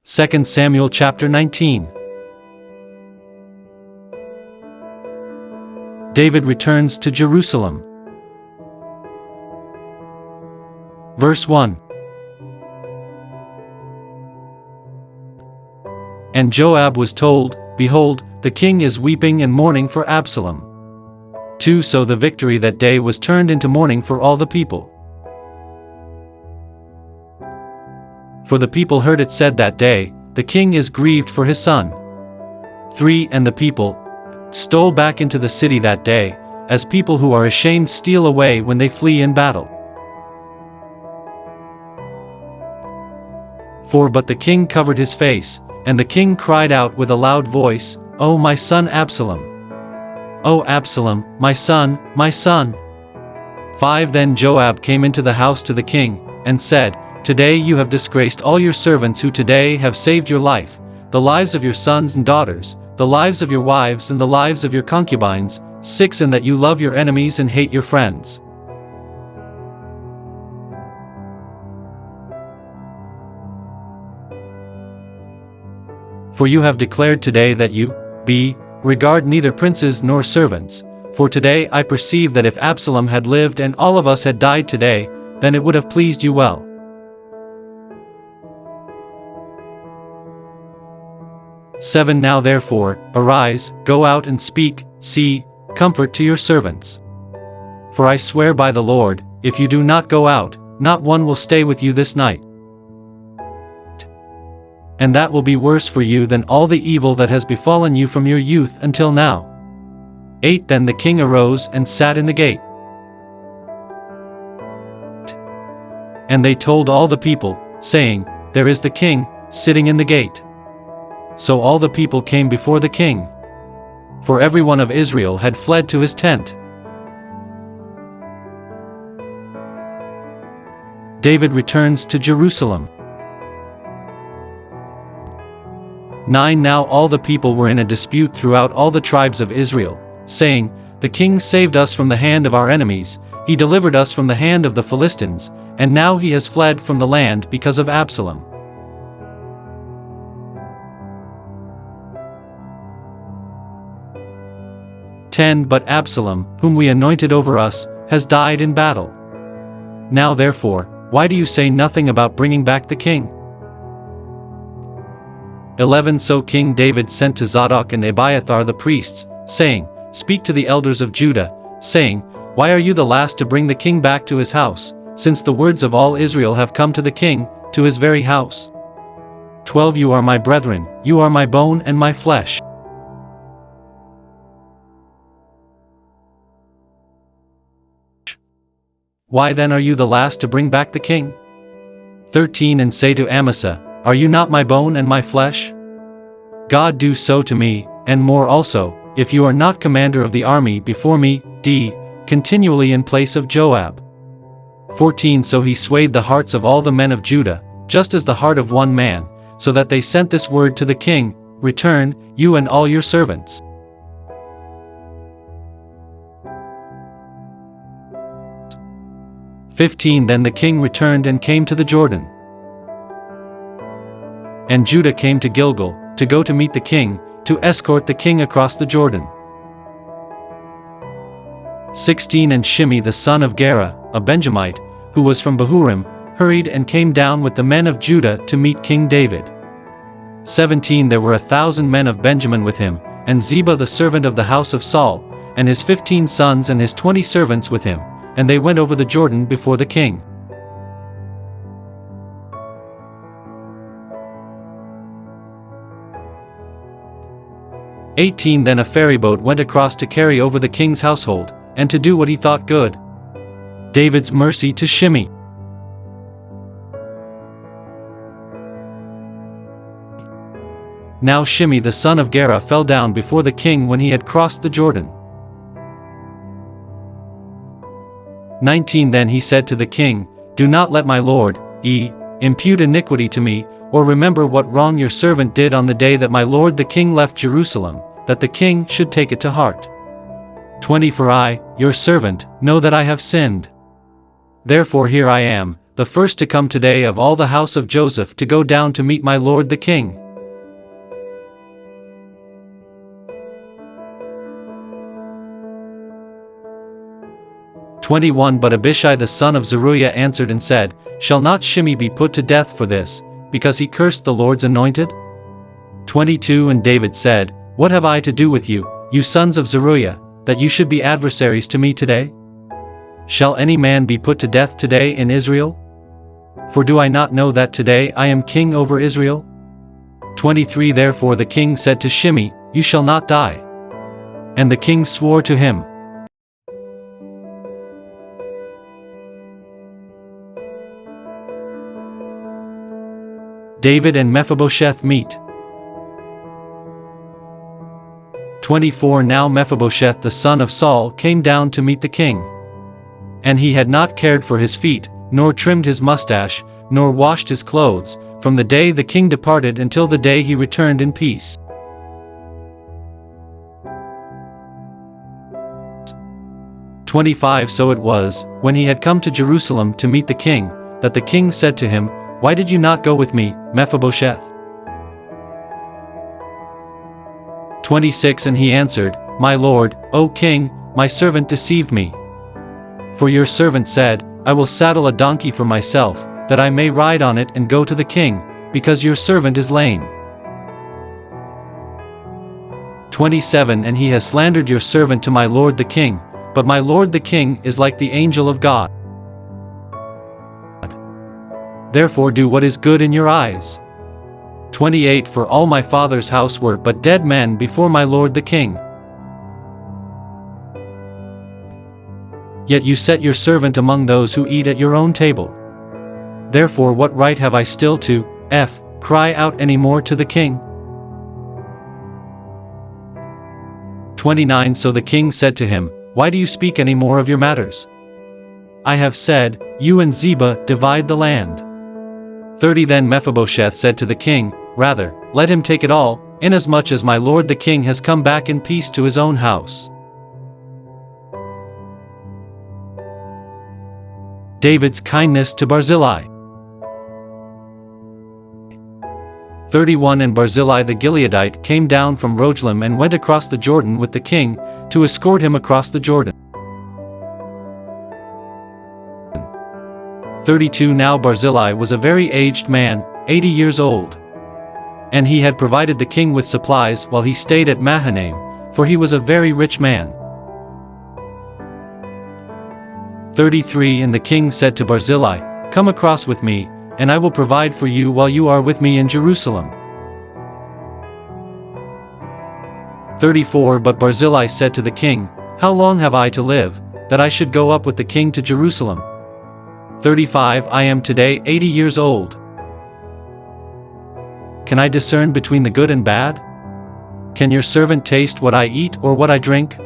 2 Samuel chapter 19. David returns to Jerusalem. Verse 1. And Joab was told, Behold, the king is weeping and mourning for Absalom. 2. So the victory that day was turned into mourning for all the people. For the people heard it said that day, The king is grieved for his son. 3. And the people stole back into the city that day, as people who are ashamed steal away when they flee in battle. 4. But the king covered his face, and the king cried out with a loud voice, O my son Absalom! O Absalom, my son, my son! 5. Then Joab came into the house to the king, and said, Today you have disgraced all your servants who today have saved your life, the lives of your sons and daughters, the lives of your wives and the lives of your concubines. 6. And that you love your enemies and hate your friends. For you have declared today that you, regard neither princes nor servants. For today I perceive that if Absalom had lived and all of us had died today, then it would have pleased you well. 7. Now therefore, arise, go out and speak, comfort to your servants. For I swear by the Lord, if you do not go out, not one will stay with you this night. And that will be worse for you than all the evil that has befallen you from your youth until now. 8. Then the king arose and sat in the gate. And they told all the people, saying, There is the king, sitting in the gate. So all the people came before the king. For every one of Israel had fled to his tent. David returns to Jerusalem. 9. Now all the people were in a dispute throughout all the tribes of Israel, saying, The king saved us from the hand of our enemies, he delivered us from the hand of the Philistines, and now he has fled from the land because of Absalom. 10. But Absalom, whom we anointed over us, has died in battle. Now therefore, why do you say nothing about bringing back the king? 11. So King David sent to Zadok and Abiathar the priests, saying, Speak to the elders of Judah, saying, Why are you the last to bring the king back to his house, since the words of all Israel have come to the king, to his very house? 12. You are my brethren, you are my bone and my flesh. Why then are you the last to bring back the king? 13. And say to Amasa, Are you not my bone and my flesh? God do so to me, and more also, if you are not commander of the army before me, continually in place of Joab. 14. So he swayed the hearts of all the men of Judah, just as the heart of one man, so that they sent this word to the king, Return, you and all your servants. 15. Then the king returned and came to the Jordan. And Judah came to Gilgal, to go to meet the king, to escort the king across the Jordan. 16. And Shimei the son of Gera, a Benjamite, who was from Bahurim, hurried and came down with the men of Judah to meet King David. 17. There were 1,000 men of Benjamin with him, and Ziba the servant of the house of Saul, and his 15 sons and his 20 servants with him, and they went over the Jordan before the king. 18. Then a ferryboat went across to carry over the king's household, and to do what he thought good. David's mercy to Shimei. Now Shimei the son of Gera fell down before the king when he had crossed the Jordan. 19. Then he said to the king, Do not let my lord, impute iniquity to me, or remember what wrong your servant did on the day that my lord the king left Jerusalem, that the king should take it to heart. 20. For I, your servant, know that I have sinned. Therefore here I am, the first to come today of all the house of Joseph to go down to meet my lord the king." But Abishai the son of Zeruiah answered and said, "Shall not Shimei be put to death for this, because he cursed the Lord's anointed?" 22 And David said, "What have I to do with you, you sons of Zeruiah, that you should be adversaries to me today? Shall any man be put to death today in Israel? For do I not know that today I am king over Israel?" 23 Therefore the king said to Shimei, "You shall not die." And the king swore to him. David and Mephibosheth meet. 24 Now Mephibosheth the son of Saul came down to meet the king. And he had not cared for his feet, nor trimmed his mustache, nor washed his clothes, from the day the king departed until the day he returned in peace. 25 So it was, when he had come to Jerusalem to meet the king, that the king said to him, "Why did you not go with me, Mephibosheth?" 26 And he answered, "My lord, O king, my servant deceived me. For your servant said, I will saddle a donkey for myself, that I may ride on it and go to the king, because your servant is lame." 27 And he has slandered your servant to my lord the king, but my lord the king is like the angel of God. Therefore do what is good in your eyes. 28 For all my father's house were but dead men before my lord the king. Yet you set your servant among those who eat at your own table. Therefore what right have I still to cry out any more to the king? 29 So the king said to him, "Why do you speak any more of your matters? I have said, you and Ziba divide the land." 30 Then Mephibosheth said to the king, "Rather, let him take it all, inasmuch as my lord the king has come back in peace to his own house." David's kindness to Barzillai. 31 And Barzillai the Gileadite came down from Rogelim and went across the Jordan with the king, to escort him across the Jordan. 32 Now Barzillai was a very aged man, 80 years old. And he had provided the king with supplies while he stayed at Mahanaim, for he was a very rich man. 33 And the king said to Barzillai, "Come across with me, and I will provide for you while you are with me in Jerusalem." 34 But Barzillai said to the king, "How long have I to live, that I should go up with the king to Jerusalem? 35 I am today 80 years old. Can I discern between the good and bad? Can your servant taste what I eat or what I drink?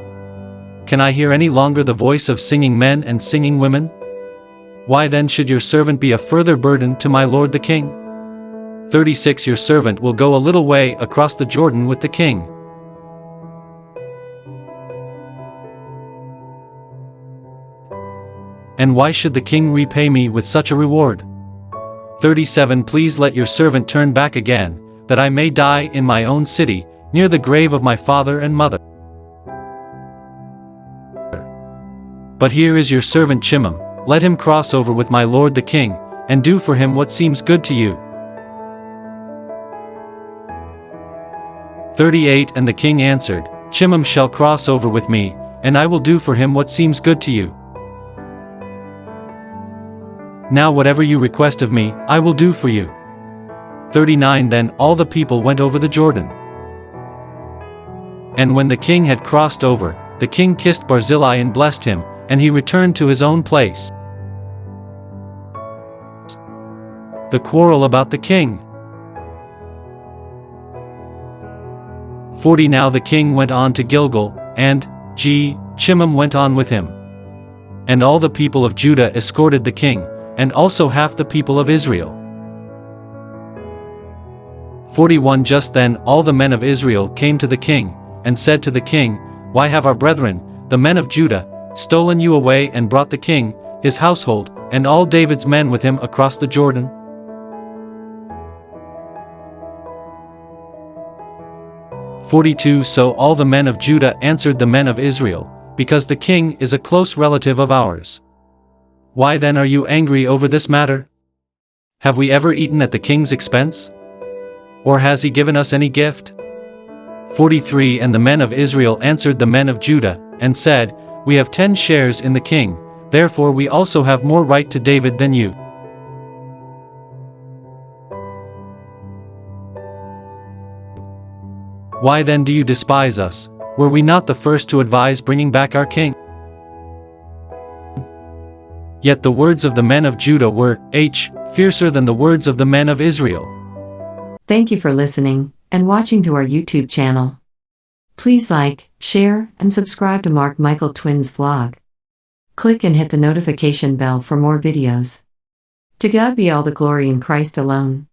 Can I hear any longer the voice of singing men and singing women? Why then should your servant be a further burden to my lord the king?" 36 Your servant will go a little way across the Jordan with the king. And why should the king repay me with such a reward? 37 Please let your servant turn back again, that I may die in my own city, near the grave of my father and mother. But here is your servant Chimham, let him cross over with my lord the king, and do for him what seems good to you." 38 And the king answered, "Chimham shall cross over with me, and I will do for him what seems good to you. Now whatever you request of me, I will do for you." 39 Then all the people went over the Jordan. And when the king had crossed over, the king kissed Barzillai and blessed him, and he returned to his own place. The quarrel about the king. 40 Now the king went on to Gilgal, and Chimham went on with him. And all the people of Judah escorted the king, and also half the people of Israel. 41 Just then all the men of Israel came to the king, and said to the king, "Why have our brethren, the men of Judah, stolen you away and brought the king, his household, and all David's men with him across the Jordan? So all the men of Judah answered the men of Israel, because the king is a close relative of ours. Why then are you angry over this matter? Have we ever eaten at the king's expense? Or has he given us any gift? 43 And the men of Israel answered the men of Judah, and said, We have 10 shares in the king, therefore we also have more right to David than you. Why then do you despise us? Were we not the first to advise bringing back our king? Yet the words of the men of Judah were fiercer than the words of the men of Israel. Thank you for listening and watching to our YouTube channel. Please like, share, and subscribe to Mark Michael Twins vlog. Click and hit the notification bell for more videos. To God be all the glory in Christ alone.